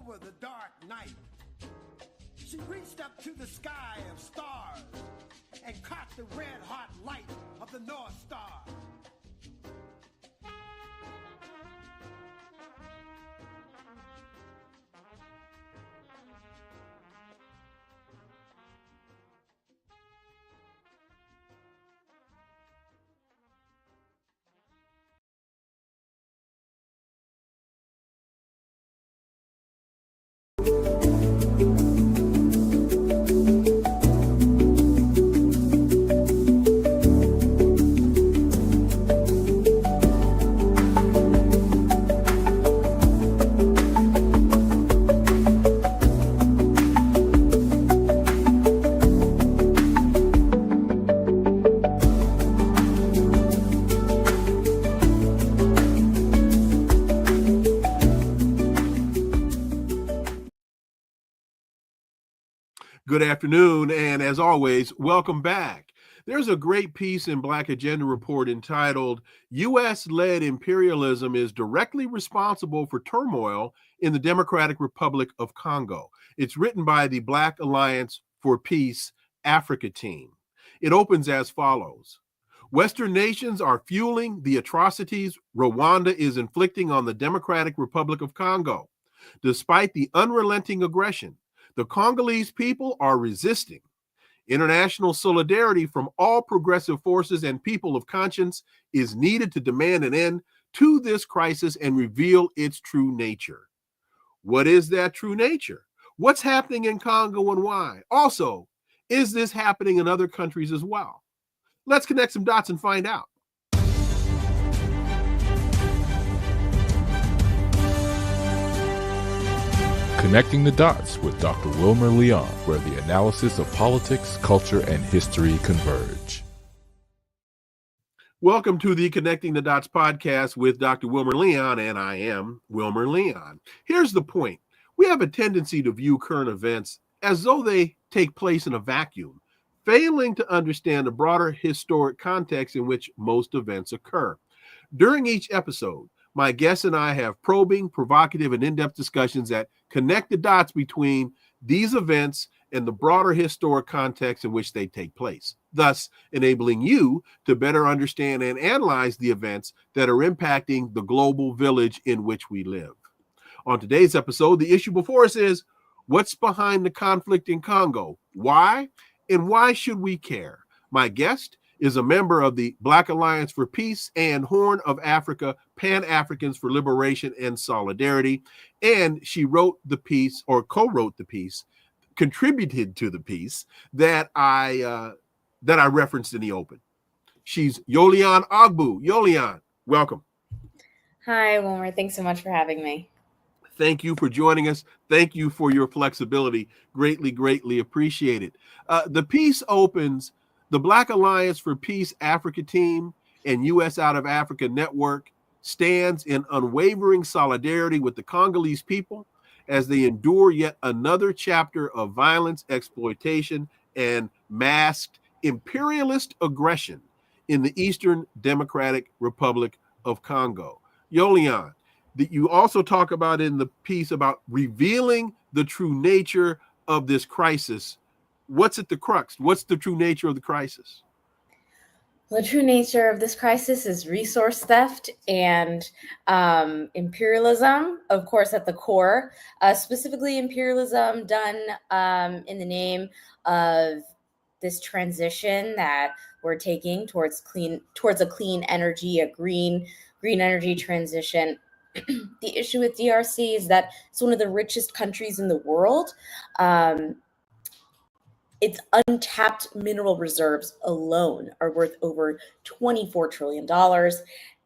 over the dark night. She reached up to the sky of stars and caught the red-hot light of the North Star. Good afternoon, and as always, welcome back. There's a great piece in Black Agenda Report entitled, U.S.-led imperialism is directly responsible for turmoil in the Democratic Republic of Congo. It's written by the Black Alliance for Peace Africa team. It opens as follows. Western nations are fueling the atrocities Rwanda is inflicting on the Democratic Republic of Congo. Despite the unrelenting aggression, the Congolese people are resisting. International solidarity from all progressive forces and people of conscience is needed to demand an end to this crisis and reveal its true nature. What is that true nature? What's happening in Congo and why? Also, is this happening in other countries as well? Let's connect some dots and find out. Connecting the Dots with Dr. Wilmer Leon, where the analysis of politics, culture, and history converge. Welcome to the Connecting the Dots podcast with Dr. Wilmer Leon, and I am Wilmer Leon. Here's the point. We have a tendency to view current events as though they take place in a vacuum, failing to understand the broader historic context in which most events occur. During each episode, my guests and I have probing, provocative, and in-depth discussions that connect the dots between these events and the broader historic context in which they take place, thus enabling you to better understand and analyze the events that are impacting the global village in which we live. On today's episode, the issue before us is, what's behind the conflict in Congo? Why? And why should we care? My guest is a member of the Black Alliance for Peace and Horn of Africa, Pan-Africans for Liberation and Solidarity. And she wrote the piece, or co-wrote the piece, contributed to the piece that I referenced in the open. She's Yolian Ogbu. Yolian, welcome. Hi, Wilmer. Thanks so much for having me. Thank you for joining us. Thank you for your flexibility. Greatly, greatly appreciated. The piece opens, the Black Alliance for Peace Africa team and U.S. Out of Africa Network stands in unwavering solidarity with the Congolese people as they endure yet another chapter of violence, exploitation, and masked imperialist aggression in the Eastern Democratic Republic of Congo. Yolian, that you also talk about in the piece about revealing the true nature of this crisis. What's at the crux? What's the true nature of the crisis? Well, the true nature of this crisis is resource theft and imperialism, of course, at the core, specifically imperialism done in the name of this transition that we're taking towards a clean energy, a green energy transition. The issue with DRC is that it's one of the richest countries in the world. Its untapped mineral reserves alone are worth over $24 trillion.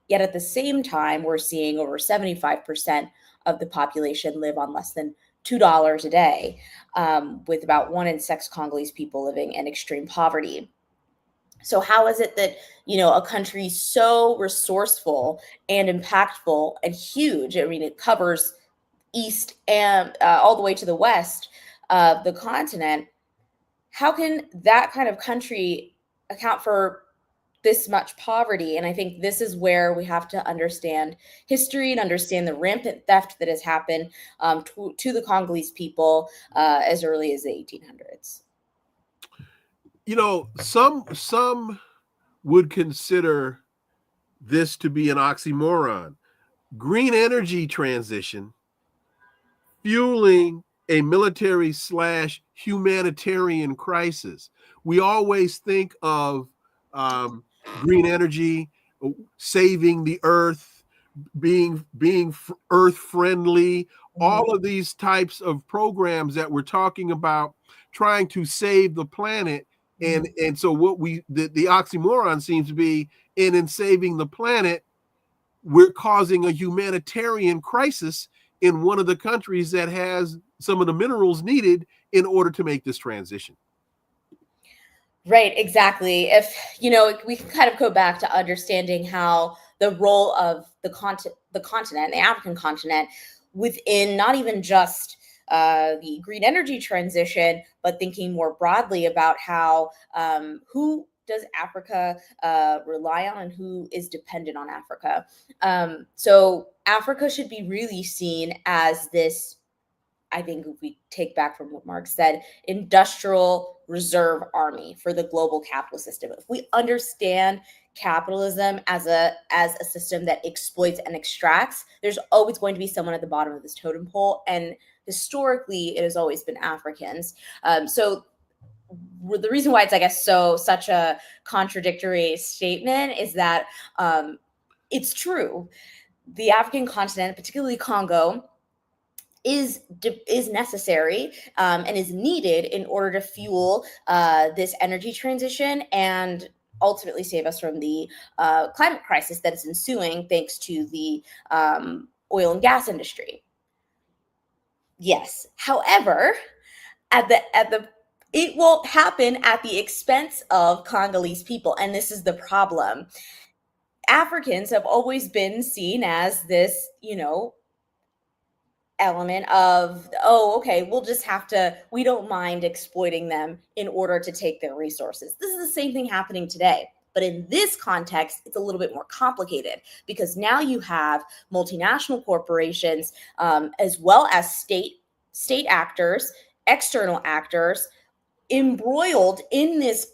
Yet at the same time, we're seeing over 75% of the population live on less than $2 a day, with about 1 in 6 Congolese people living in extreme poverty. So how is it that, a country so resourceful and impactful and huge, I mean, it covers east and all the way to the west of the continent, how can that kind of country account for this much poverty. And I think this is where we have to understand history and understand the rampant theft that has happened to the Congolese people as early as the 1800s. You know, some would consider this to be an oxymoron. Green energy transition fueling a military/humanitarian crisis. We always think of green energy saving the earth, being earth friendly, all of these types of programs that we're talking about trying to save the planet. And so what the oxymoron seems to be in saving the planet, we're causing a humanitarian crisis in one of the countries that has some of the minerals needed in order to make this transition. Right, exactly. If, you know, we can kind of go back to understanding how the role of the continent, the African continent, within not even just the green energy transition, but thinking more broadly about how who does Africa rely on and who is dependent on Africa. So Africa should be really seen as this, I think if we take back from what Mark said, industrial reserve army for the global capitalist system. If we understand capitalism as a system that exploits and extracts, there's always going to be someone at the bottom of this totem pole. And historically, it has always been Africans. So the reason why it's, I guess, such a contradictory statement is that it's true. The African continent, particularly Congo, is necessary and is needed in order to fuel this energy transition and ultimately save us from the climate crisis that is ensuing thanks to the oil and gas industry. Yes. However, it won't happen at the expense of Congolese people, and this is the problem. Africans have always been seen as this, you know, element of, oh, okay, we don't mind exploiting them in order to take their resources. This is the same thing happening today. But in this context, it's a little bit more complicated because now you have multinational corporations as well as state actors, external actors embroiled in this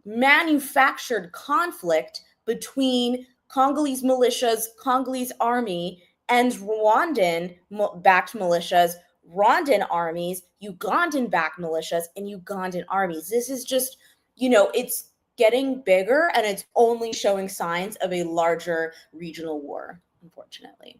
manufactured conflict between Congolese militias, Congolese army, and Rwandan-backed militias, Rwandan armies, Ugandan-backed militias, and Ugandan armies. This is just, you know, it's getting bigger, and it's only showing signs of a larger regional war, unfortunately.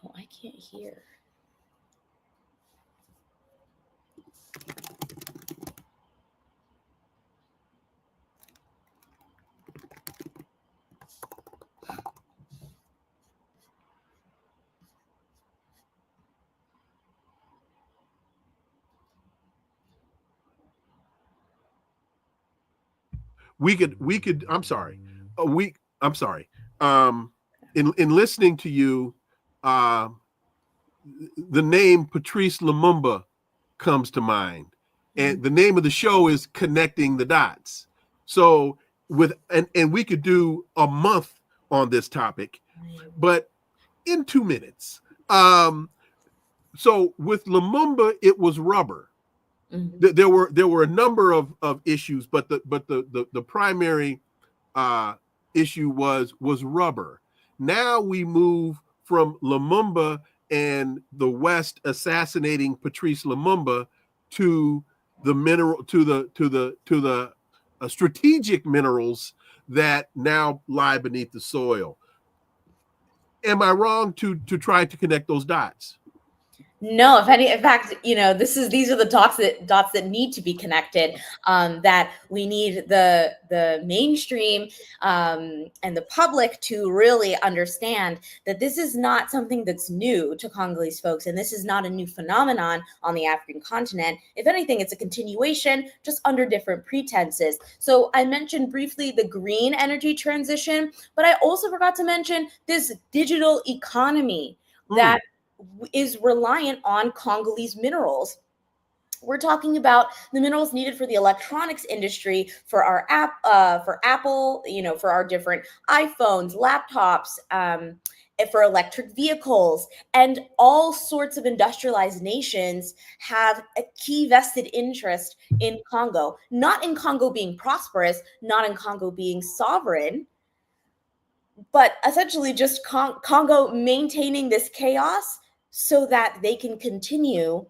Oh, I can't hear. I'm sorry. In listening to you, the name Patrice Lumumba comes to mind. And the name of the show is Connecting the Dots. So and we could do a month on this topic, but in 2 minutes. So with Lumumba, it was rubber. There were a number of issues, but the primary issue was rubber. Now we move from Lumumba and the West assassinating Patrice Lumumba to the strategic minerals that now lie beneath the soil. Am I wrong to try to connect those dots? No, in fact, you know, these are the dots that need to be connected. That we need the mainstream and the public to really understand that this is not something that's new to Congolese folks, and this is not a new phenomenon on the African continent. If anything, it's a continuation, just under different pretenses. So I mentioned briefly the green energy transition, but I also forgot to mention this digital economy that is reliant on Congolese minerals. We're talking about the minerals needed for the electronics industry, for our for Apple, for our different iPhones, laptops, for electric vehicles, and all sorts of industrialized nations have a key vested interest in Congo, not in Congo being prosperous, not in Congo being sovereign, but essentially just Congo maintaining this chaos so that they can continue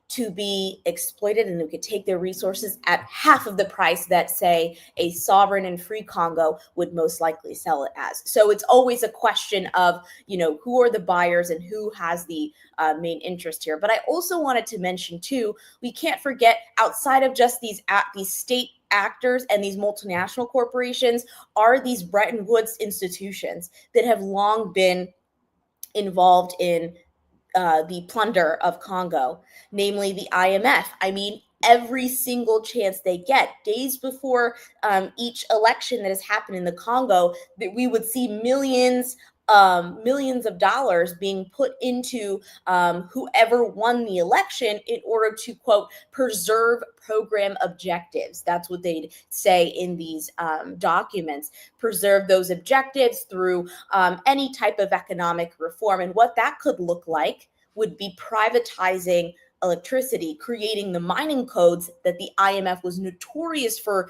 to be exploited and who could take their resources at half of the price that, say, a sovereign and free Congo would most likely sell it as. So it's always a question of, who are the buyers and who has the main interest here. But I also wanted to mention, too, we can't forget, outside of just these state actors and these multinational corporations, are these Bretton Woods institutions that have long been involved in the plunder of Congo, namely the IMF. I mean, every single chance they get, days before each election that has happened in the Congo, that we would see millions of dollars being put into whoever won the election in order to, quote, preserve program objectives. That's what they'd say in these documents. Preserve those objectives through any type of economic reform. And what that could look like would be privatizing electricity, creating the mining codes that the IMF was notorious for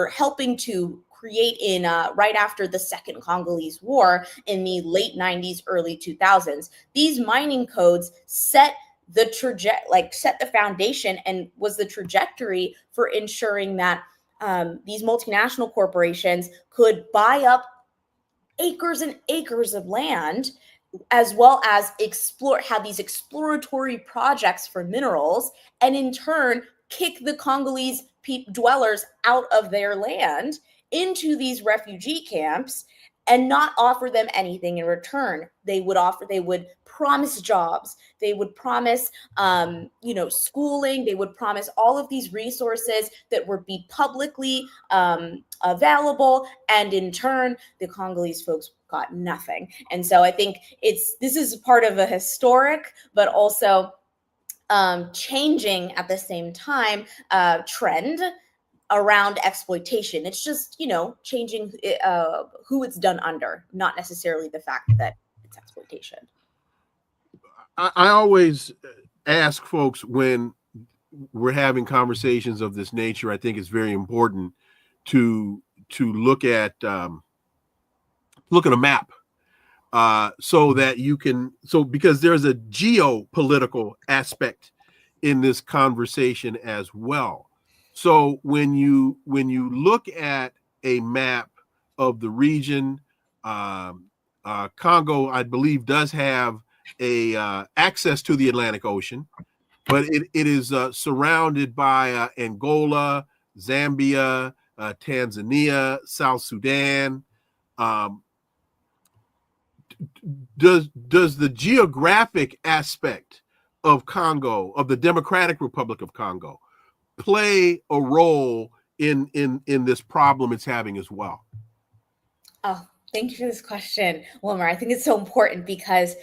helping to create in right after the Second Congolese War in the late 90s, early 2000s. These mining codes set the foundation and was the trajectory for ensuring that these multinational corporations could buy up acres and acres of land, as well as have these exploratory projects for minerals, and in turn kick the Congolese dwellers out of their land into these refugee camps and not offer them anything in return. They would promise jobs. They would promise, schooling. They would promise all of these resources that would be publicly available. And in turn, the Congolese folks got nothing. And so I think this is part of a historic, but also changing at the same time trend around exploitation. It's just, changing who it's done under, not necessarily the fact that it's exploitation. I always ask folks when we're having conversations of this nature, I think it's very important to look at a map so that you can, because there's a geopolitical aspect in this conversation as well. So when you look at a map of the region, Congo, I believe, does have access to the Atlantic Ocean, but it is surrounded by Angola, Zambia, Tanzania, South Sudan. Does the geographic aspect of Congo, of the Democratic Republic of Congo, play a role in this problem it's having as well? Oh, thank you for this question, Wilmer. I think it's so important because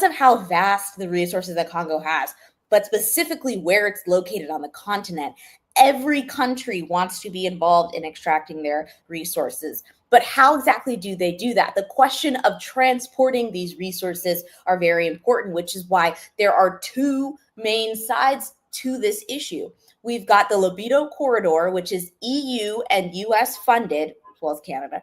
of how vast the resources that Congo has, but specifically where it's located on the continent. Every country wants to be involved in extracting their resources. But how exactly do they do that? The question of transporting these resources are very important, which is why there are two main sides to this issue. We've got the Lobito Corridor, which is EU and US funded, as well as Canada,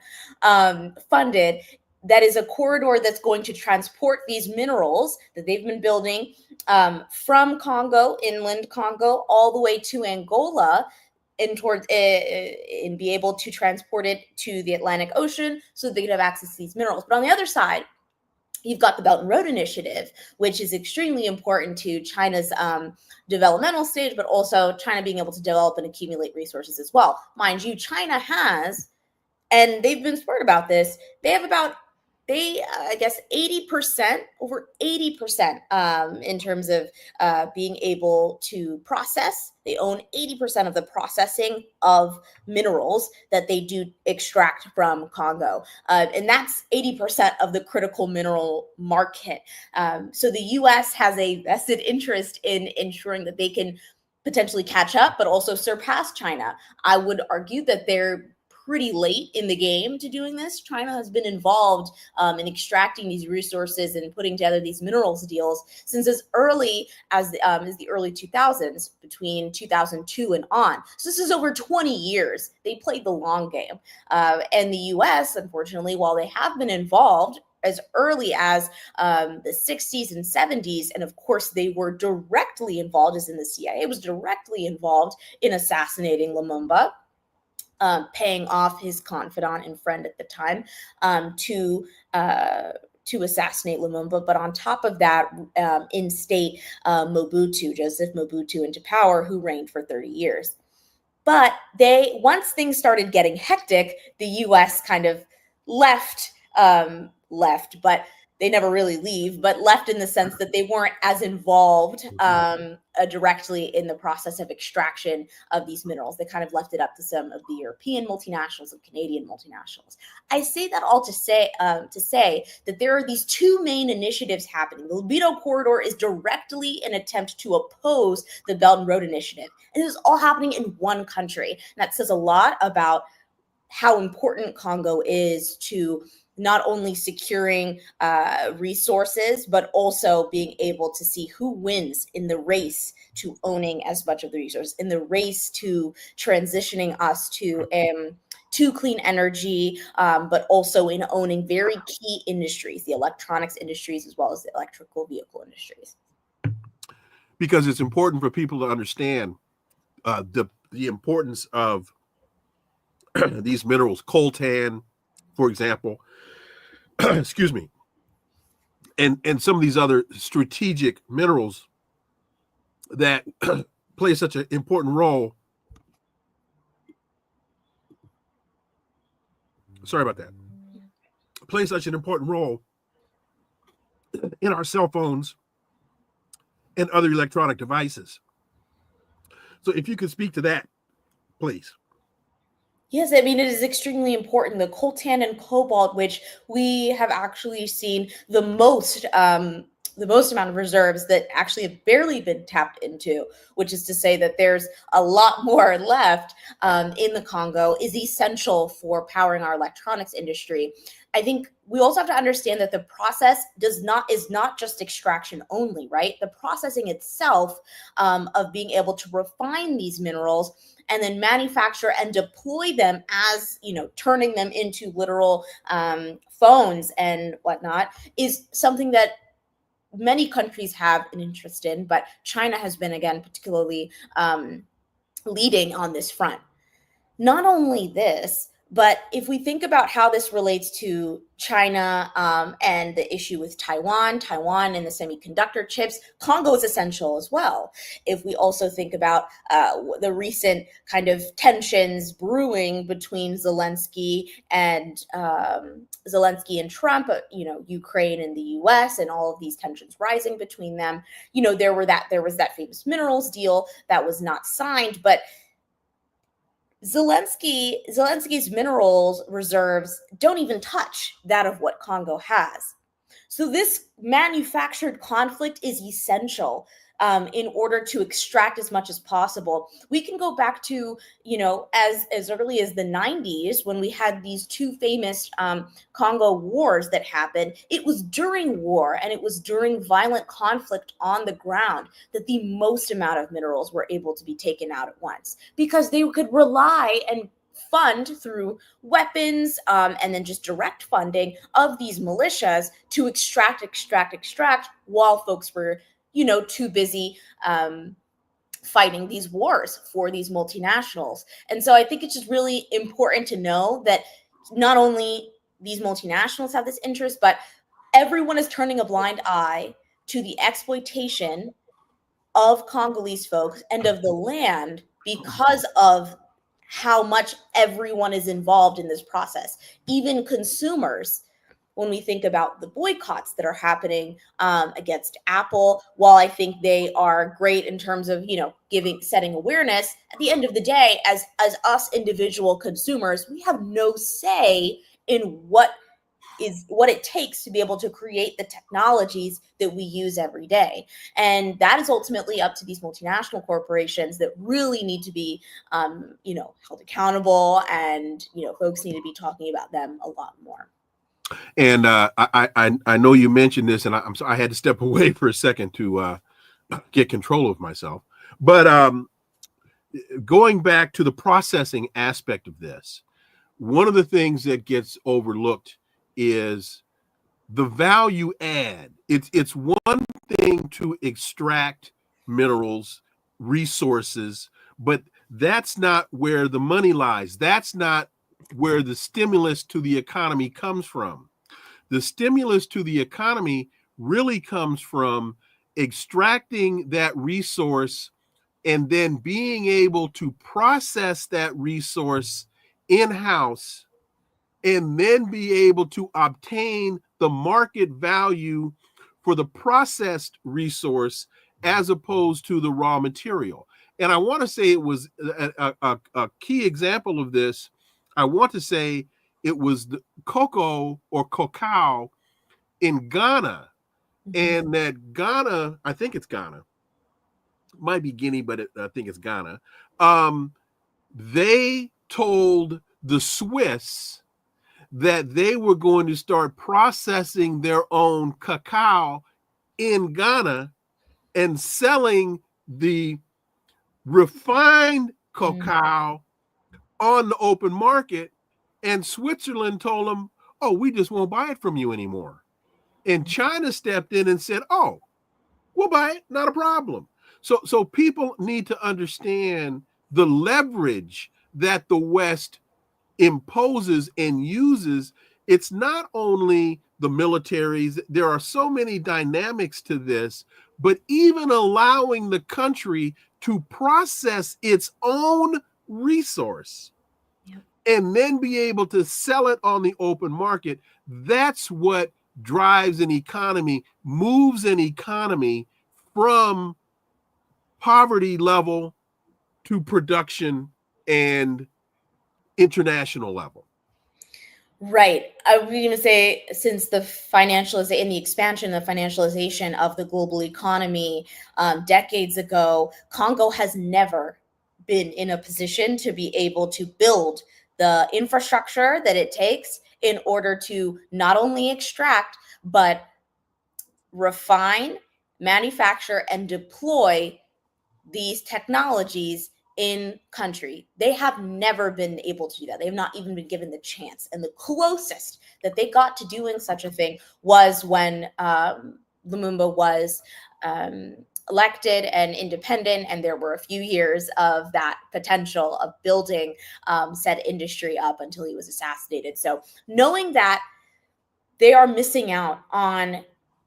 funded. That is a corridor that's going to transport these minerals that they've been building from Congo, inland Congo, all the way to Angola, and be able to transport it to the Atlantic Ocean so they could have access to these minerals. But on the other side, you've got the Belt and Road Initiative, which is extremely important to China's developmental stage, but also China being able to develop and accumulate resources as well. Mind you, China has, and they've been smart about this, they have about they, I guess, 80%, over 80% in terms of being able to process. They own 80% of the processing of minerals that they do extract from Congo. And that's 80% of the critical mineral market. So the US has a vested interest in ensuring that they can potentially catch up, but also surpass China. I would argue that they're pretty late in the game to doing this. China has been involved in extracting these resources and putting together these minerals deals since as early as the early 2000s, between 2002 and on. So this is over 20 years. They played the long game. And the US, unfortunately, while they have been involved as early as the 60s and 70s, and of course they were directly involved, as in the CIA was directly involved in assassinating Lumumba, paying off his confidant and friend at the time to assassinate Lumumba. But on top of that, instate Mobutu, Joseph Mobutu, into power, who reigned for 30 years. But once things started getting hectic, the U.S. kind of left, but they never really leave, but left in the sense that they weren't as involved directly in the process of extraction of these minerals. They kind of left it up to some of the European multinationals and Canadian multinationals. I say that all to say that there are these two main initiatives happening. The Lobito Corridor is directly an attempt to oppose the Belt and Road Initiative. And this is all happening in one country. And that says a lot about how important Congo is to not only securing resources, but also being able to see who wins in the race to owning as much of the resources, in the race to transitioning us to clean energy, but also in owning very key industries, the electronics industries, as well as the electrical vehicle industries. Because it's important for people to understand the importance of these minerals, coltan, for example, excuse me, and some of these other strategic minerals that play such an important role. Sorry about that. Play such an important role in our cell phones and other electronic devices. So if you could speak to that, please. Yes, I mean, it is extremely important. The coltan and cobalt, which we have actually seen the most amount of reserves that actually have barely been tapped into, which is to say that there's a lot more left in the Congo, is essential for powering our electronics industry. I think we also have to understand that the process is not just extraction only, right? The processing itself of being able to refine these minerals and then manufacture and deploy them as, turning them into literal phones and whatnot, is something that many countries have an interest in, but China has been, again, particularly leading on this front. Not only this, but if we think about how this relates to China and the issue with Taiwan and the semiconductor chips, Congo is essential as well. If we also think about the recent kind of tensions brewing between Zelensky and Trump, Ukraine and the U.S. and all of these tensions rising between them, there was that famous minerals deal that was not signed, but Zelensky's minerals reserves don't even touch that of what Congo has. So this manufactured conflict is essential in order to extract as much as possible. We can go back to, as early as the 90s when we had these two famous Congo wars that happened. It was during war and it was during violent conflict on the ground that the most amount of minerals were able to be taken out at once, because they could rely and fund through weapons and then just direct funding of these militias to extract while folks were too busy fighting these wars for these multinationals. And so I think it's just really important to know that not only these multinationals have this interest, but everyone is turning a blind eye to the exploitation of Congolese folks and of the land because of how much everyone is involved in this process. Even consumers when we think about the boycotts that are happening against Apple. While I think they are great in terms of, setting awareness, at the end of the day, as us individual consumers, we have no say in what it takes to be able to create the technologies that we use every day. And that is ultimately up to these multinational corporations that really need to be, held accountable, and, folks need to be talking about them a lot more. And I know you mentioned this, and I'm sorry I had to step away for a second to get control of myself. But going back to the processing aspect of this, one of the things that gets overlooked is the value add. It's one thing to extract minerals, resources, but that's not where the money lies. That's not where the stimulus to the economy comes from. The stimulus to the economy really comes from extracting that resource and then being able to process that resource in-house, and then be able to obtain the market value for the processed resource as opposed to the raw material. And I want to say it was a key example of this. I want to say it was the cocoa or cacao in Ghana, and that Ghana, I think it's Ghana, might be Guinea, but I think it's Ghana. They told the Swiss that they were going to start processing their own cacao in Ghana and selling the refined cacao on the open market. And Switzerland told them, oh, we just won't buy it from you anymore. And China stepped in and said, oh, we'll buy it, not a problem. So people need to understand the leverage that the West imposes and uses. It's not only the militaries, there are so many dynamics to this, but even allowing the country to process its own resource and then be able to sell it on the open market. That's what drives an economy, moves an economy from poverty level to production and international level. Right. I was going to say, since the financialization and the expansion, the financialization of the global economy decades ago, Congo has never been in a position to be able to build the infrastructure that it takes in order to not only extract, but refine, manufacture, and deploy these technologies in country. They have never been able to do that. They have not even been given the chance. And the closest that they got to doing such a thing was when Lumumba was elected and independent, and there were a few years of that potential of building said industry up until he was assassinated. So knowing that they are missing out on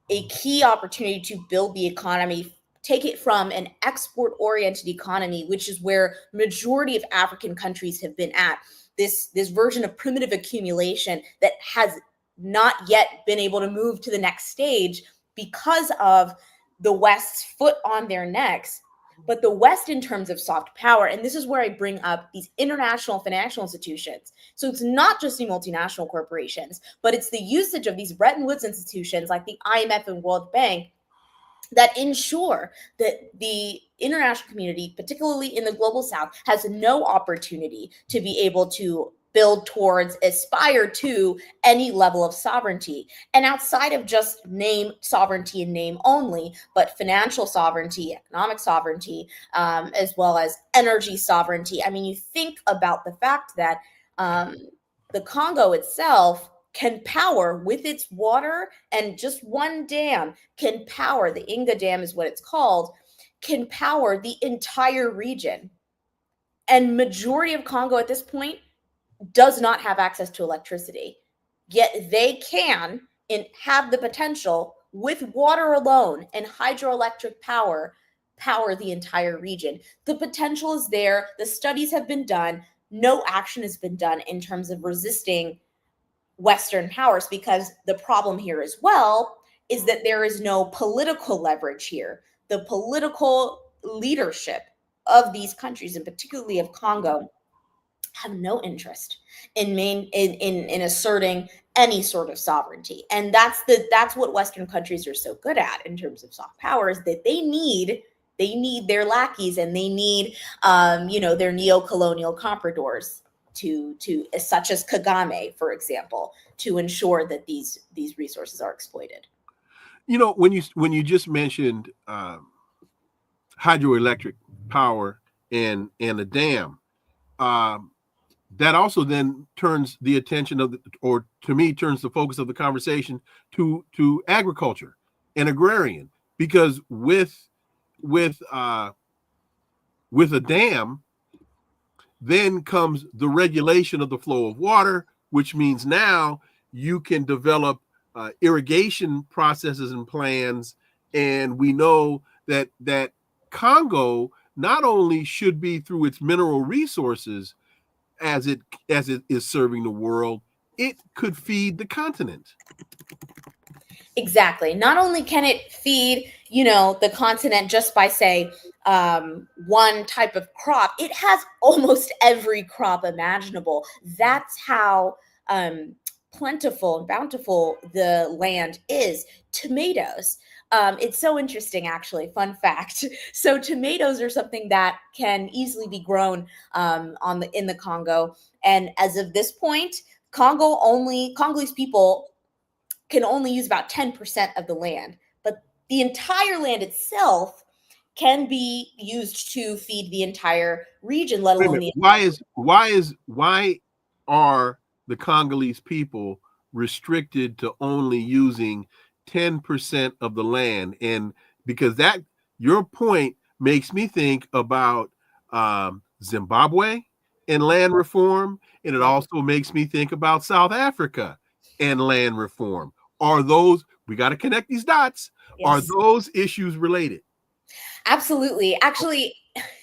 a key opportunity to build the economy, take it from an export-oriented economy, which is where majority of African countries have been at, this version of primitive accumulation that has not yet been able to move to the next stage because of the West's foot on their necks. But the West, in terms of soft power, and this is where I bring up these international financial institutions. So it's not just the multinational corporations, but it's the usage of these Bretton Woods institutions like the IMF and World Bank that ensure that the international community, particularly in the global South, has no opportunity to be able to build towards, aspire to any level of sovereignty. And outside of just name sovereignty and name only, but financial sovereignty, economic sovereignty, as well as energy sovereignty. I mean, you think about the fact that the Congo itself can power with its water, and just one dam can power, the Inga Dam is what it's called, can power the entire region. And majority of Congo at this point does not have access to electricity. Yet they can have the potential with water alone and hydroelectric power the entire region. The potential is there. The studies have been done. No action has been done in terms of resisting Western powers, because the problem here as well is that there is no political leverage here. The political leadership of these countries, and particularly of Congo, have no interest in asserting any sort of sovereignty. And that's what Western countries are so good at in terms of soft power, is that they need their lackeys, and they need their neo-colonial compradors to such as Kagame, for example, to ensure that these resources are exploited. When you just mentioned hydroelectric power and a dam, that also then turns the attention turns the focus of the conversation to agriculture and agrarian, because with a dam then comes the regulation of the flow of water, which means now you can develop irrigation processes and plans. And we know that Congo not only should be, through its mineral resources, as it is serving the world, it could feed the continent. Exactly. Not only can it feed, the continent just by, say, one type of crop, it has almost every crop imaginable. That's how plentiful and bountiful the land is. Tomatoes. It's so interesting, actually. Fun fact. So tomatoes are something that can easily be grown in the Congo. And as of this point, Congolese people can only use about 10% of the land, but the entire land itself can be used to feed the entire region, let alone the why are the Congolese people restricted to only using 10% of the land? And because that, your point makes me think about Zimbabwe and land reform, and it also makes me think about South Africa and land reform. Are those, we got to connect these dots. Yes. Are those issues related? Absolutely. Actually,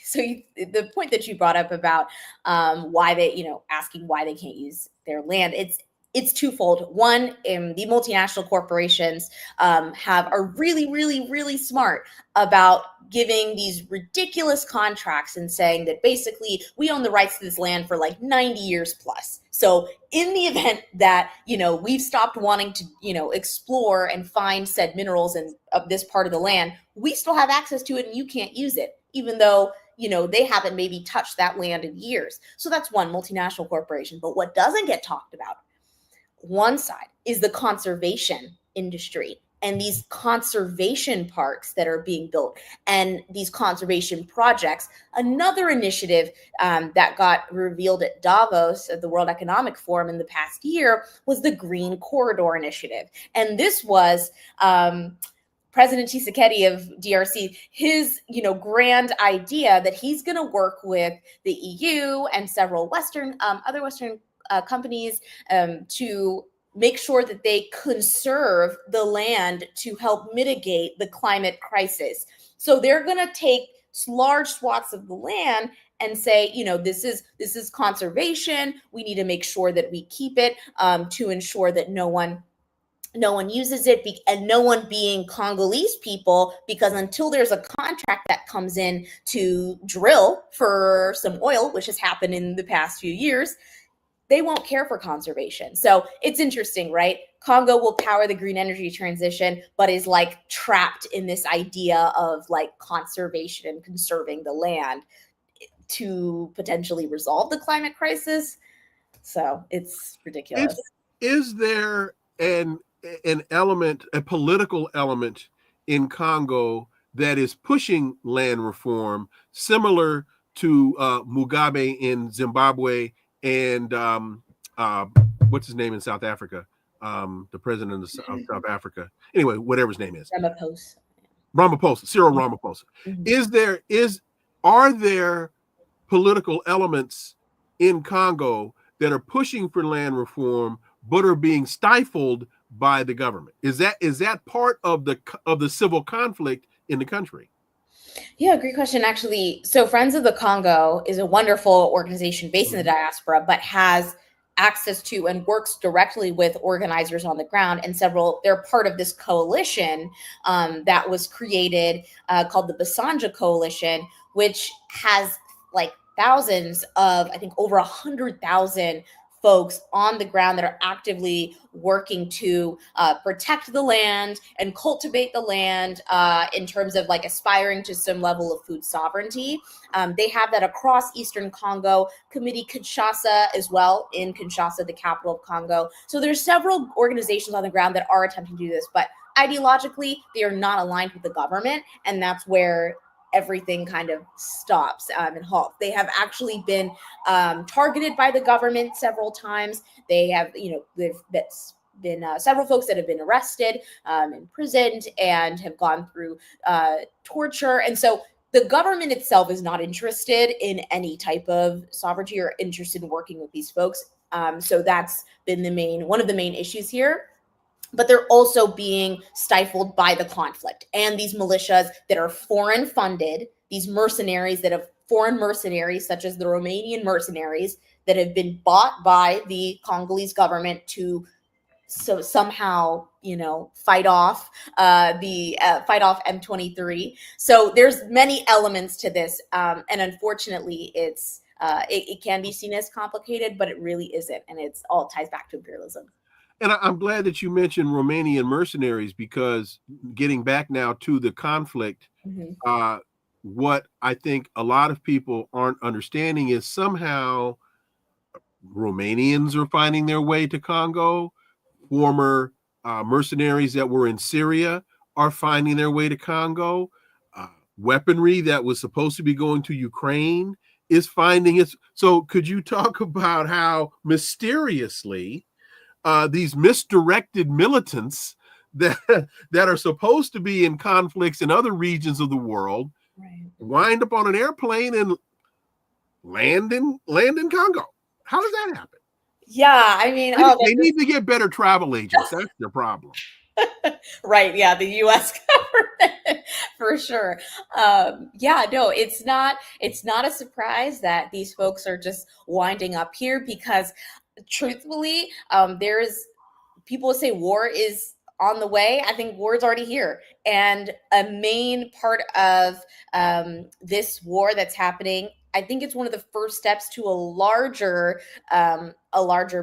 so the point that you brought up about why they, asking why they can't use their land, it's twofold. One, the multinational corporations are really, really, really smart about giving these ridiculous contracts and saying that basically we own the rights to this land for like 90 years plus. So in the event that, we've stopped wanting to, explore and find said minerals of this part of the land, we still have access to it and you can't use it, even though, they haven't maybe touched that land in years. So that's one, multinational corporation. But what doesn't get talked about, one side, is the conservation industry and these conservation parks that are being built and these conservation projects. Another initiative that got revealed at Davos at the World Economic Forum in the past year was the Green Corridor Initiative. And this was President Tshisekedi of DRC, his, grand idea that he's going to work with the EU and several other Western companies to make sure that they conserve the land to help mitigate the climate crisis. So they're going to take large swaths of the land and say, this is conservation. We need to make sure that we keep it to ensure that no one uses it, and no one being Congolese people, because until there's a contract that comes in to drill for some oil, which has happened in the past few years, they won't care for conservation. So it's interesting, right? Congo will power the green energy transition, but is like trapped in this idea of like conservation and conserving the land to potentially resolve the climate crisis. So it's ridiculous. Is there an element, a political element in Congo that is pushing land reform, similar to Mugabe in Zimbabwe and what's his name in South Africa? The president of South Africa. Anyway, whatever his name is. Ramaphosa, Cyril Ramaphosa. Mm-hmm. Are there political elements in Congo that are pushing for land reform but are being stifled by the government? Is that part of the civil conflict in the country? Yeah, great question, actually. So Friends of the Congo is a wonderful organization based in the diaspora, but has access to and works directly with organizers on the ground, and they're part of this coalition that was created called the Basanja Coalition, which has like thousands of, I think over 100,000 folks on the ground that are actively working to protect the land and cultivate the land in terms of like aspiring to some level of food sovereignty. They have that across Eastern Congo, Committee Kinshasa as well, in Kinshasa, the capital of Congo. So there's several organizations on the ground that are attempting to do this, but ideologically, they are not aligned with the government, and that's where everything kind of stops and halts. They have actually been targeted by the government several times. They have, there's been several folks that have been arrested, imprisoned, and have gone through torture. And so the government itself is not interested in any type of sovereignty or interested in working with these folks. So that's been one of the main issues here. But they're also being stifled by the conflict and these militias that are foreign funded, these mercenaries that have foreign mercenaries, such as the Romanian mercenaries that have been bought by the Congolese government to somehow, fight off M23. So there's many elements to this. And unfortunately, it can be seen as complicated, but it really isn't. And it's all ties back to imperialism. And I'm glad that you mentioned Romanian mercenaries, because getting back now to the conflict, what I think a lot of people aren't understanding is somehow Romanians are finding their way to Congo. Former mercenaries that were in Syria are finding their way to Congo. Weaponry that was supposed to be going to Ukraine is finding its. So could you talk about how mysteriously these misdirected militants that are supposed to be in conflicts in other regions of the world wind up on an airplane and land in Congo? How does that happen? Yeah, I mean, they need to get better travel agents. That's their problem. Right. Yeah, the U.S. government for sure. No, it's not a surprise that these folks are just winding up here, because truthfully, people say war is on the way. I think war is already here. And a main part of this war that's happening, I think it's one of the first steps to a larger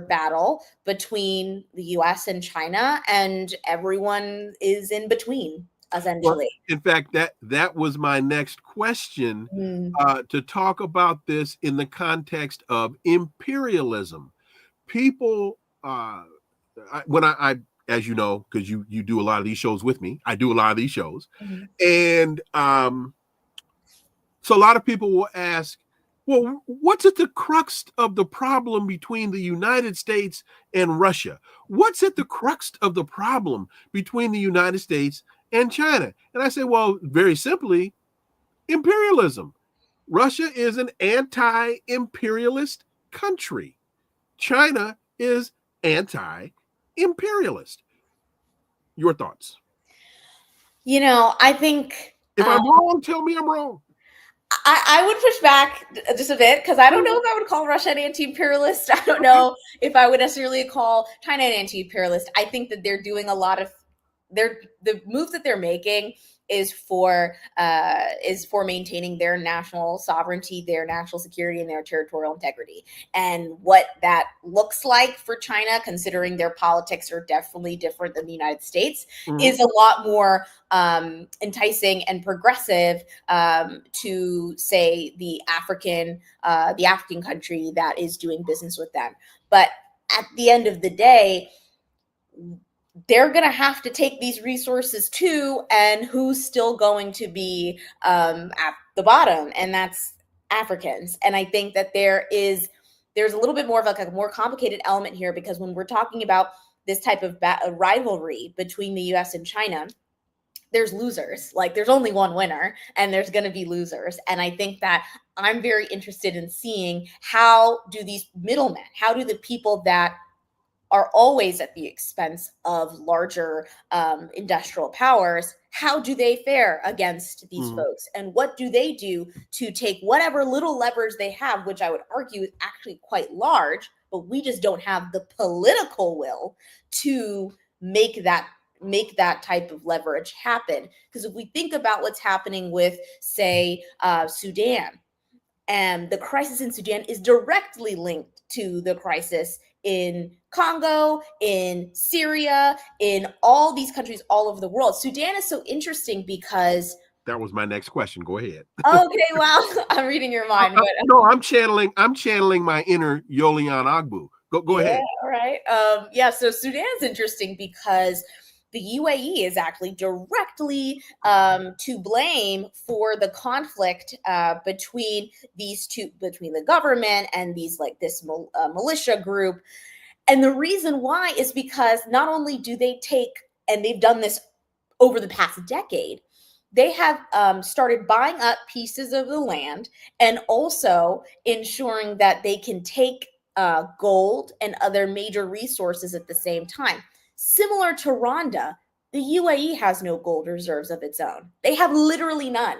battle between the US and China, and everyone is in between, essentially. Well, in fact, that was my next question, to talk about this in the context of imperialism. People, when I as you know, because you do a lot of these shows with me, I do a lot of these shows, and so a lot of people will ask, well, what's at the crux of the problem between the United States and Russia? What's at the crux of the problem between the United States and China? And I say, well, very simply, imperialism. Russia is an anti-imperialist country. China is anti-imperialist. Your thoughts? I think if I'm wrong, tell me I'm wrong. I would push back just a bit, because I don't know if I would call Russia an anti-imperialist. I don't know if I would necessarily call China an anti-imperialist. I think that they're doing a lot of the moves that they're making is for maintaining their national sovereignty, their national security, and their territorial integrity. And what that looks like for China, considering their politics are definitely different than the United States, is a lot more enticing and progressive to, say, the African country that is doing business with them. But at the end of the day, they're going to have to take these resources too, and who's still going to be at the bottom, and that's Africans. And I think that there's a little bit more of a more complicated element here, because when we're talking about this type of rivalry between the U.S. and China, there's losers. Like, there's only one winner, and there's going to be losers. And I think that I'm very interested in seeing, how do these middlemen, how do the people that are always at the expense of larger industrial powers, how do they fare against these folks? And what do they do to take whatever little leverage they have, which I would argue is actually quite large, but we just don't have the political will to make that type of leverage happen. Because if we think about what's happening with, say, Sudan, and the crisis in Sudan is directly linked to the crisis in Congo, in Syria, in all these countries all over the world. Sudan is so interesting because that was my next question. Go ahead. Okay, well, I'm reading your mind. But no, I'm channeling my inner Yolian Ogbu. Go ahead. All right. So Sudan's interesting because the UAE is actually directly to blame for the conflict between the government and this militia group. And the reason why is because not only do they take, and they've done this over the past decade, they have started buying up pieces of the land and also ensuring that they can take gold and other major resources at the same time. Similar to Rwanda, the UAE has no gold reserves of its own. They have literally none.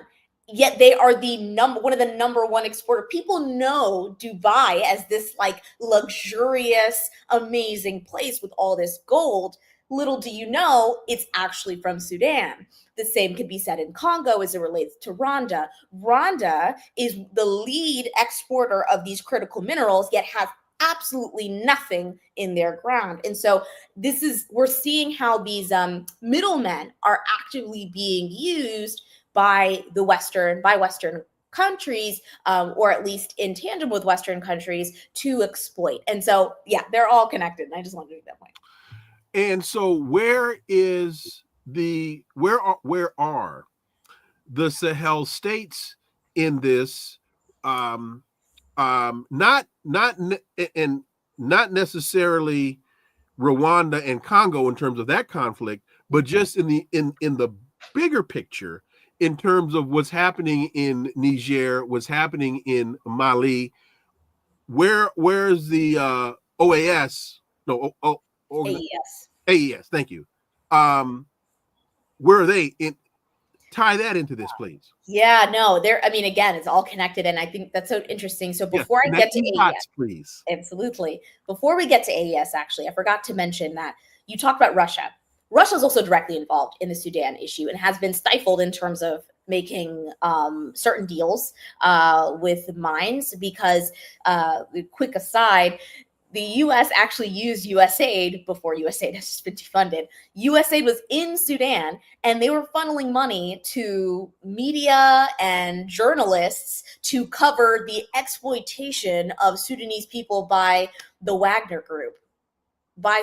Yet they are one of the number one exporter. People know Dubai as this luxurious, amazing place with all this gold. Little do you know, it's actually from Sudan. The same could be said in Congo as it relates to Rwanda. Rwanda is the lead exporter of these critical minerals, yet has absolutely nothing in their ground. And so we're seeing how these middlemen are actively being used by Western countries, or at least in tandem with Western countries, to exploit. And so, yeah, they're all connected. And I just wanted to make that point. And so where are the Sahel states in this? Not necessarily Rwanda and Congo in terms of that conflict, but just in the bigger picture, in terms of what's happening in Niger, what's happening in Mali. Where's the OAS? No, AES. AES. Thank you. Where are they? Tie that into this, please. Yeah, no, again, it's all connected. And I think that's so interesting. So before I get to AES, please. Absolutely. Before we get to AES, actually, I forgot to mention that you talked about Russia. Russia is also directly involved in the Sudan issue and has been stifled in terms of making certain deals with mines because, quick aside, the U.S. actually used USAID before USAID has just been defunded. USAID was in Sudan, and they were funneling money to media and journalists to cover the exploitation of Sudanese people by the Wagner Group, by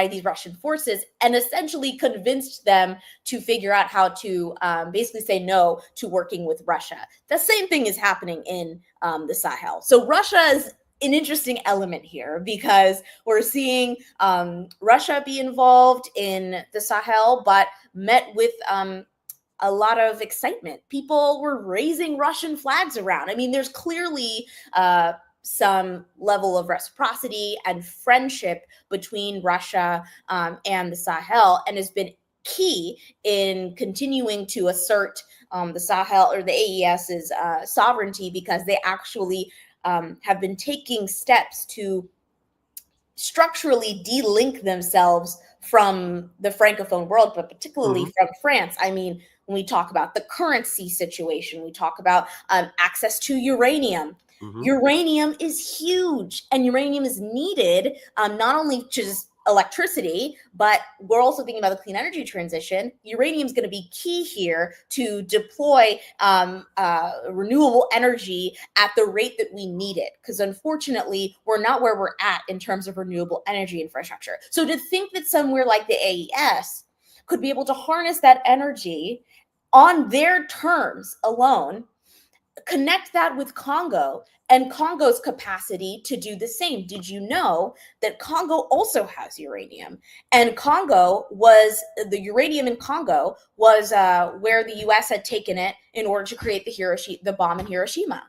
these Russian forces, and essentially convinced them to figure out how to basically say no to working with Russia. The same thing is happening in the Sahel. So Russia is an interesting element here because we're seeing Russia be involved in the Sahel, but met with a lot of excitement. People were raising Russian flags around. I mean, there's clearly some level of reciprocity and friendship between Russia and the Sahel, and has been key in continuing to assert the Sahel or the AES's sovereignty, because they actually have been taking steps to structurally de-link themselves from the Francophone world, but particularly from France. I mean, when we talk about the currency situation, we talk about access to uranium. Uranium is huge, and uranium is needed not only to just electricity, but we're also thinking about the clean energy transition. Uranium is going to be key here to deploy renewable energy at the rate that we need it, because unfortunately, we're not where we're at in terms of renewable energy infrastructure. So to think that somewhere like the AES could be able to harness that energy on their terms alone, connect that with Congo and Congo's capacity to do the same. Did you know that Congo also has uranium? And the uranium in Congo was where the US had taken it in order to create the bomb in Hiroshima.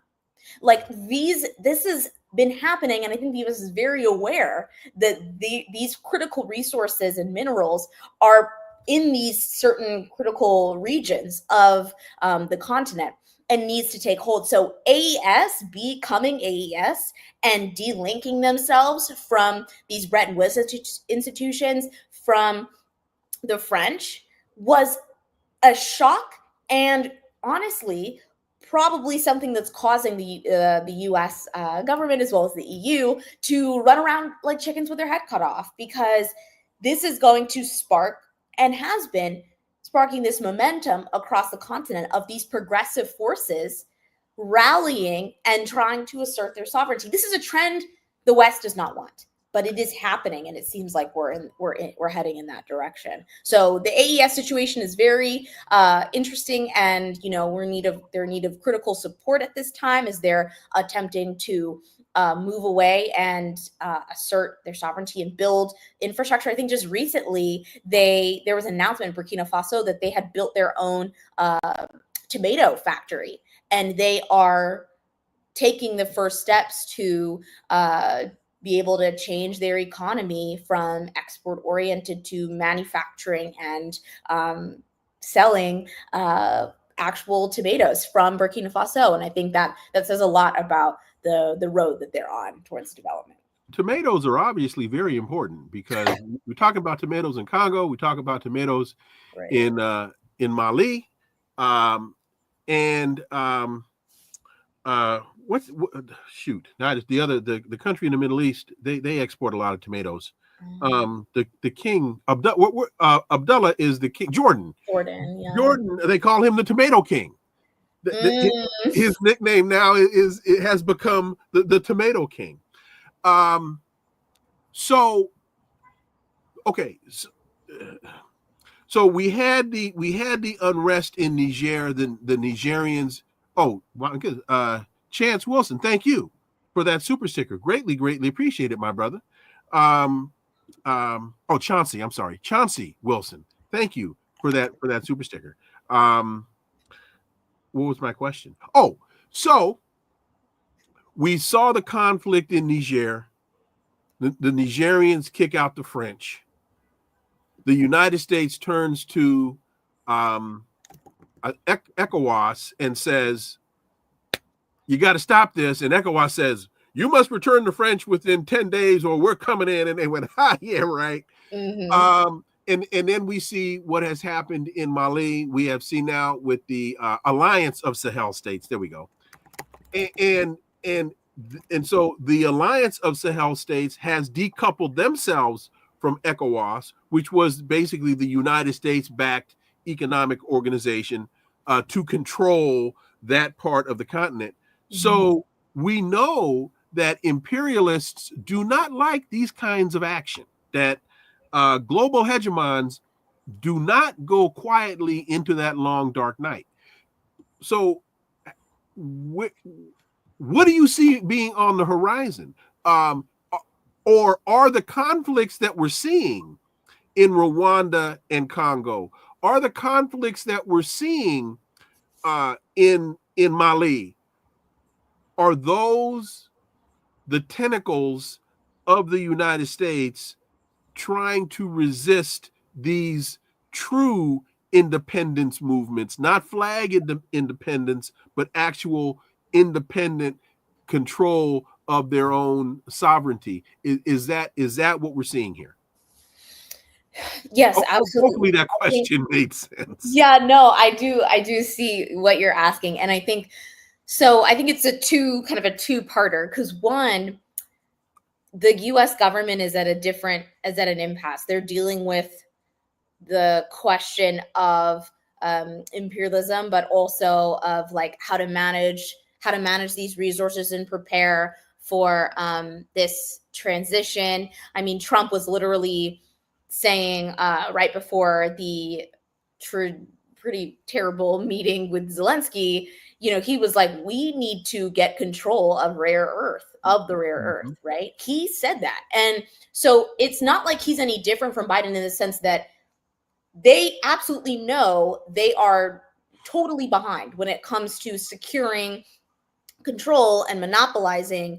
This has been happening, and I think the US is very aware that these critical resources and minerals are in these certain critical regions of the continent. and needs to take hold. So AES, becoming AES, and delinking themselves from these Bretton Woods institutions, from the French, was a shock, and honestly, probably something that's causing the U.S. Government, as well as the EU, to run around like chickens with their head cut off, because this is going to spark, and has been sparking, this momentum across the continent of these progressive forces rallying and trying to assert their sovereignty. This is a trend the West does not want, but it is happening, and it seems like we're heading in that direction. So the AES situation is very interesting, and they're in need of critical support at this time, as they're attempting to move away and assert their sovereignty and build infrastructure. I think just recently there was an announcement in Burkina Faso that they had built their own tomato factory, and they are taking the first steps to be able to change their economy from export oriented to manufacturing and selling actual tomatoes from Burkina Faso. And I think that says a lot about the road that they're on towards development. Tomatoes are obviously very important, because we're talking about tomatoes in Congo, we talk about tomatoes Right. in Mali, the country in the Middle East, they export a lot of tomatoes. The king Abdullah is the king. Jordan, yeah. Jordan, they call him the Tomato King. His nickname now has become the Tomato King. So we had the unrest in Niger. The Nigerians. Oh, Chance Wilson, thank you for that super sticker. Greatly appreciate it, my brother. Chauncey, I'm sorry, Chauncey Wilson, thank you for that super sticker. What was my question? Oh, so we saw the conflict in Niger. The Nigerians kick out the French. The United States turns to ECOWAS and says, you got to stop this. And ECOWAS says, you must return the French within 10 days or we're coming in. And they went, yeah, right. Mm-hmm. And then we see what has happened in Mali. We have seen now with the Alliance of Sahel States. There we go. And so the Alliance of Sahel States has decoupled themselves from ECOWAS, which was basically the United States-backed economic organization to control that part of the continent. Mm-hmm. So we know that imperialists do not like these kinds of action, that global hegemons do not go quietly into that long, dark night. So what do you see being on the horizon? Or are the conflicts that we're seeing in Rwanda and Congo, are the conflicts that we're seeing in Mali, are those the tentacles of the United States trying to resist these true independence movements, not flag independence, but actual independent control of their own sovereignty? Is that what we're seeing here? Yes, absolutely. Hopefully that question made sense. Yeah, no, I do see what you're asking. And I think it's a two-parter, because one, the US government is at an impasse. They're dealing with the question of imperialism, but also of like how to manage these resources and prepare for this transition. I mean, Trump was literally saying right before the pretty terrible meeting with Zelensky, he was like, we need to get control of the rare earth, right? He said that. And so it's not like he's any different from Biden in the sense that they absolutely know they are totally behind when it comes to securing control and monopolizing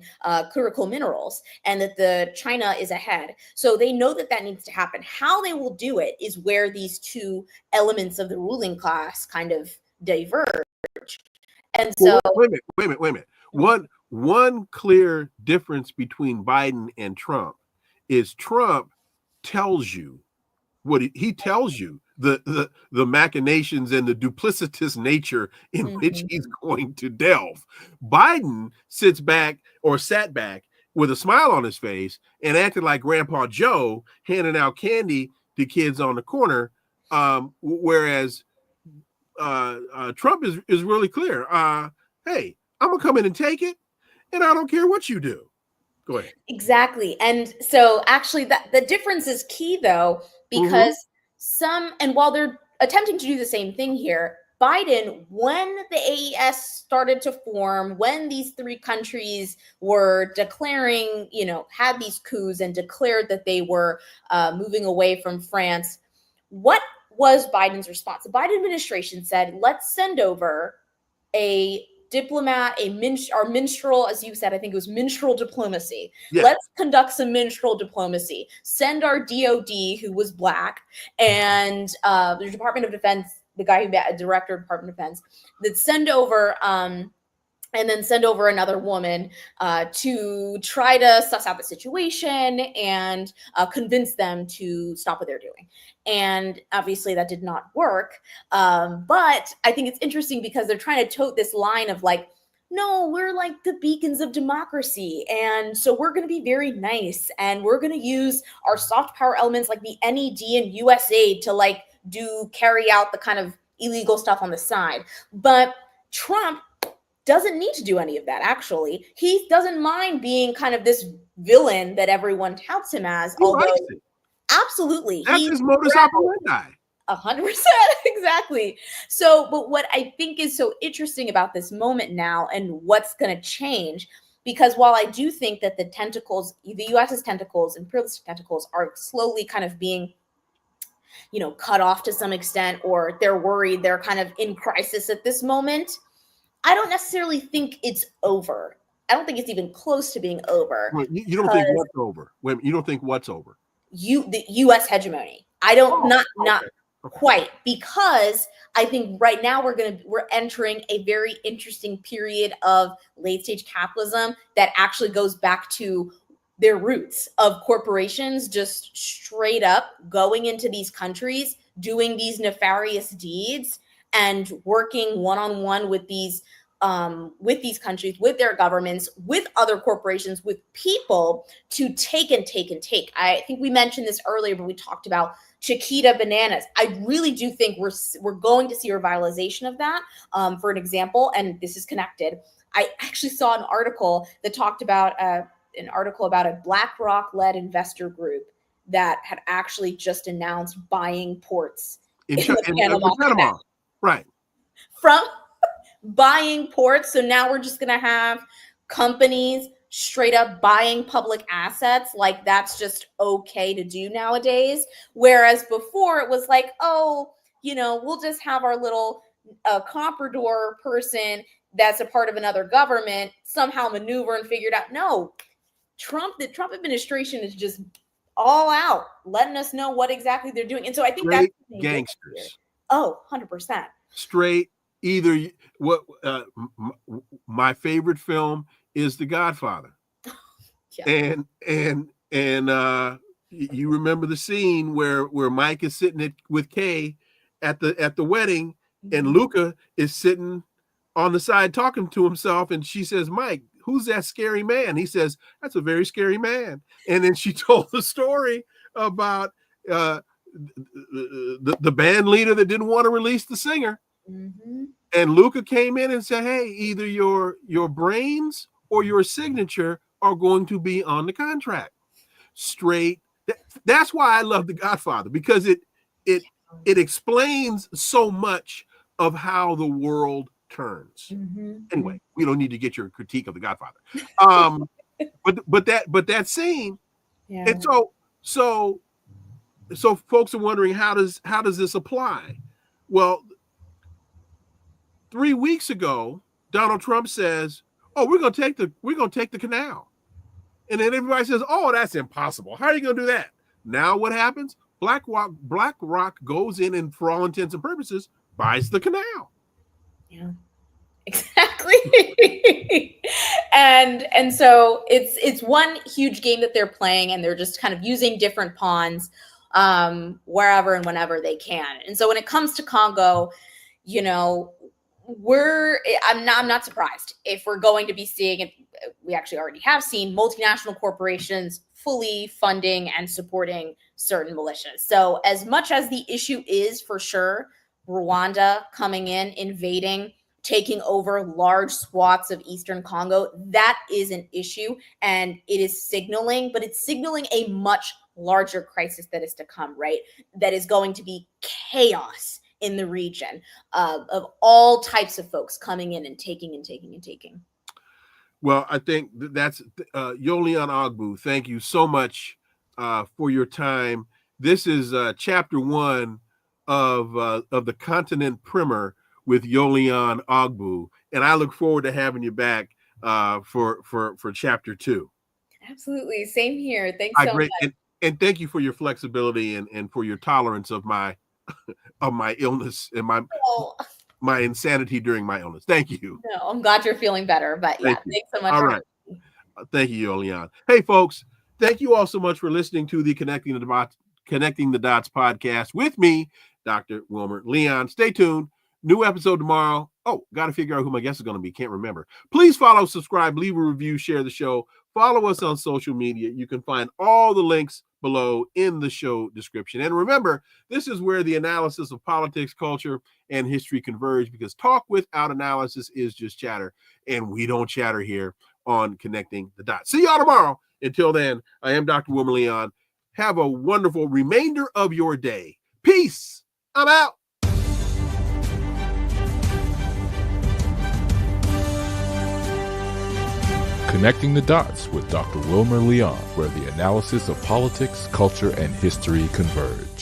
critical minerals, and that China is ahead. So they know that needs to happen. How they will do it is where these two elements of the ruling class kind of diverge. And so, wait a minute. One clear difference between Biden and Trump is Trump tells you what he tells you, the machinations and the duplicitous nature in which he's going to delve. Biden sat back with a smile on his face and acted like Grandpa Joe handing out candy to kids on the corner, whereas Trump is really clear. Hey, I'm gonna come in and take it, and I don't care what you do. Go ahead. Exactly. And so actually the difference is key though, because and while they're attempting to do the same thing here, Biden, when the AES started to form, when these three countries were declaring, had these coups and declared that they were moving away from France, what was Biden's response? The Biden administration said, let's send over a diplomat, our minstrel, as you said, I think it was minstrel diplomacy. Yeah. Let's conduct some minstrel diplomacy. Send our DOD, who was Black, and the Department of Defense, the guy who director of Department of Defense, that send over and then send over another woman to try to suss out the situation and convince them to stop what they're doing. And obviously that did not work. But I think it's interesting because they're trying to tote this line of like, no, we're like the beacons of democracy. And so we're going to be very nice. And we're going to use our soft power elements like the NED and USAID to carry out the kind of illegal stuff on the side. But Trump doesn't need to do any of that, actually. He doesn't mind being kind of this villain that everyone touts him as. Absolutely. That's his modus operandi. 100%, exactly. So, but what I think is so interesting about this moment now and what's going to change, because while I do think that the U.S.'s tentacles, imperialist tentacles, are slowly kind of being cut off to some extent, or they're worried they're kind of in crisis at this moment, I don't necessarily think it's over. I don't think it's even close to being over. Well, you don't think what's over? Wait, you don't think what's over? The U.S. hegemony. I don't not quite, because I think right now we're entering a very interesting period of late stage capitalism that actually goes back to their roots of corporations just straight up going into these countries, doing these nefarious deeds, and working one-on-one with these countries, with their governments, with other corporations, with people to take and take and take. I think we mentioned this earlier, but we talked about Chiquita bananas. I really do think we're going to see a revitalization of that. For an example, and this is connected, I actually saw an article that talked about a BlackRock-led investor group that had actually just announced buying ports in Panama. Right. From buying ports. So now we're just going to have companies straight up buying public assets. Like that's just okay to do nowadays. Whereas before it was like, we'll just have our little comprador person that's a part of another government somehow maneuver and figure it out. No, the Trump administration is just all out letting us know what exactly they're doing. And so I think that's gangsters. 100%. Straight. Either my favorite film is The Godfather. Yeah. And you remember the scene where Mike is sitting with Kay at the wedding, and Luca is sitting on the side talking to himself, and she says, "Mike, who's that scary man?" He says, "That's a very scary man." And then she told the story about the band leader that didn't want to release the singer. Mm-hmm. And Luca came in and said, "Hey, either your brains or your signature are going to be on the contract." Straight. That's why I love The Godfather, because it explains so much of how the world turns. Mm-hmm. Anyway, we don't need to get your critique of The Godfather. But that scene. Yeah. And so folks are wondering, how does this apply? Well, 3 weeks ago, Donald Trump says, "Oh, we're going to take the canal," and then everybody says, "Oh, that's impossible. How are you going to do that?" Now what happens? BlackRock goes in and, for all intents and purposes, buys the canal. Yeah, Exactly. and so it's one huge game that they're playing, and they're just kind of using different pawns wherever and whenever they can. And so when it comes to Congo, you know, I'm not surprised if we're going to be seeing it. We actually already have seen multinational corporations fully funding and supporting certain militias. So as much as the issue is for sure Rwanda coming in, invading, taking over large swaths of Eastern Congo, that is an issue, and it is signaling, but it's signaling a much larger crisis that is to come, right? That is going to be chaos in the region of all types of folks coming in and taking and taking and taking. Well, I think that's Yolian Ogbu. Thank you so much for your time. This is chapter 1 of the Continent Primer with Yolian Ogbu, and I look forward to having you back for chapter 2. Absolutely, same here. Thanks so much. And thank you for your flexibility and for your tolerance of my illness and my insanity during my illness. Thank you. No, I'm glad you're feeling better, but yeah, thanks so much. All right. Thank you, Yolian. Hey, folks, thank you all so much for listening to the Connecting the Dots podcast with me, Dr. Wilmer Leon. Stay tuned. New episode tomorrow. Oh, got to figure out who my guest is going to be. Can't remember. Please follow, subscribe, leave a review, share the show. Follow us on social media. You can find all the links below in the show description. And remember, this is where the analysis of politics, culture, and history converge, because talk without analysis is just chatter, and we don't chatter here on Connecting the Dots. See y'all tomorrow. Until then, I am Dr. Wilmer Leon. Have a wonderful remainder of your day. Peace. I'm out. Connecting the Dots with Dr. Wilmer Leon, where the analysis of politics, culture, and history converge.